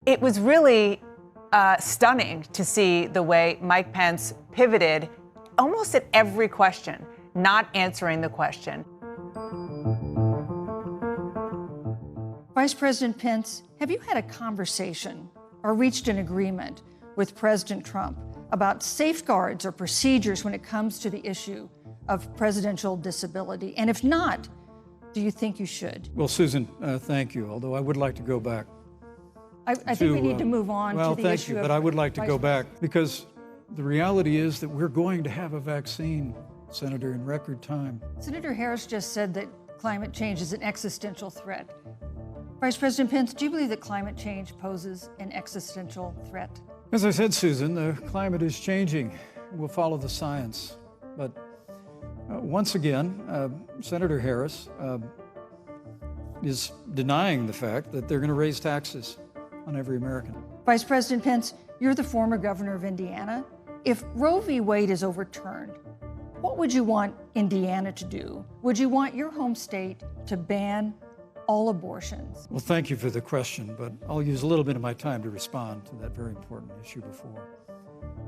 It was really stunning to see the way Mike Pence pivoted almost at every question, not answering the question. Vice President Pence, have you had a conversation or reached an agreement with President Trump about safeguards or procedures when it comes to the issue of presidential disability? And if not, do you think you should? Well, Susan, thank you, although I would like to go back. I think we need to move on to the issue. Well, thank you, but I would like to go back because the reality is that we're going to have a vaccine, Senator, in record time. Senator Harris just said that climate change is an existential threat. Vice President Pence, do you believe that climate change poses an existential threat? As I said, Susan, the climate is changing. We'll follow the science. But once again, Senator Harris is denying the fact that they're going to raise taxes on every American. Vice President Pence, you're the former governor of Indiana. If Roe v. Wade is overturned, what would you want Indiana to do? Would you want your home state to ban all abortions? Well, thank you for the question, but I'll use a little bit of my time to respond to that very important issue before.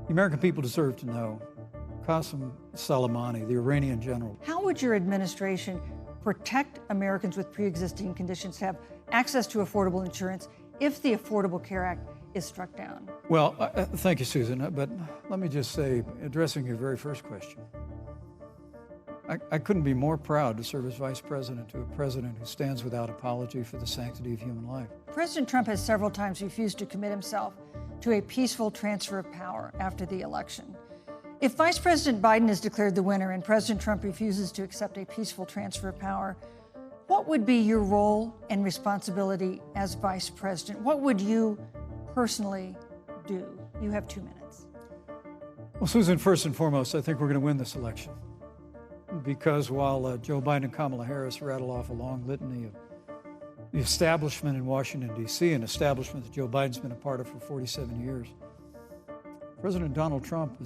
The American people deserve to know. Qasem Soleimani, the Iranian general. How would your administration protect Americans with pre-existing conditions to have access to affordable insurance if the Affordable Care Act is struck down? Well, thank you, Susan, but let me just say, addressing your very first question, I couldn't be more proud to serve as vice president to a president who stands without apology for the sanctity of human life. President Trump has several times refused to commit himself to a peaceful transfer of power after the election. If Vice President Biden is declared the winner and President Trump refuses to accept a peaceful transfer of power, what would be your role and responsibility as vice president? What would you personally do? You have 2 minutes. Well, Susan, first and foremost, I think we're going to win this election. Because while Joe Biden and Kamala Harris rattle off a long litany of the establishment in Washington, D.C., an establishment that Joe Biden's been a part of for 47 years, President Donald Trump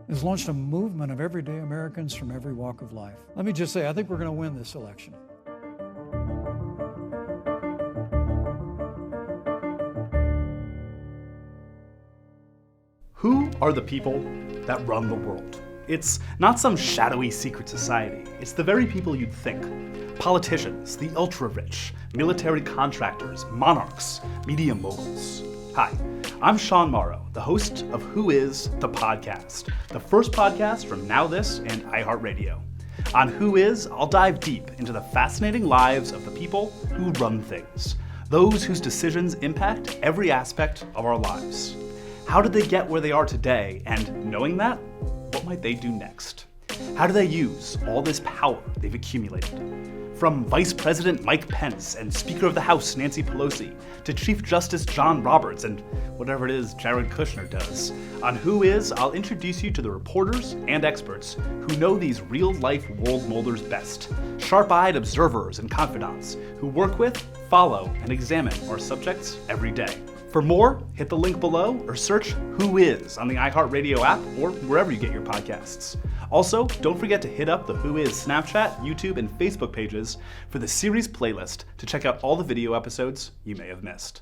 has launched a movement of everyday Americans from every walk of life. Let me just say, I think we're going to win this election. Who are the people that run the world? It's not some shadowy secret society. It's the very people you'd think. Politicians, the ultra-rich, military contractors, monarchs, media moguls. Hi, I'm Sean Morrow, the host of Who Is the Podcast, the first podcast from NowThis and iHeartRadio. On Who Is, I'll dive deep into the fascinating lives of the people who run things, those whose decisions impact every aspect of our lives. How did they get where they are today? And knowing that, what might they do next? How do they use all this power they've accumulated? From Vice President Mike Pence and Speaker of the House Nancy Pelosi to Chief Justice John Roberts and whatever it is Jared Kushner does. On Who Is, I'll introduce you to the reporters and experts who know these real-life world molders best. Sharp-eyed observers and confidants who work with, follow, and examine our subjects every day. For more, hit the link below or search Who Is on the iHeartRadio app or wherever you get your podcasts. Also, don't forget to hit up the Who Is Snapchat, YouTube, and Facebook pages for the series playlist to check out all the video episodes you may have missed.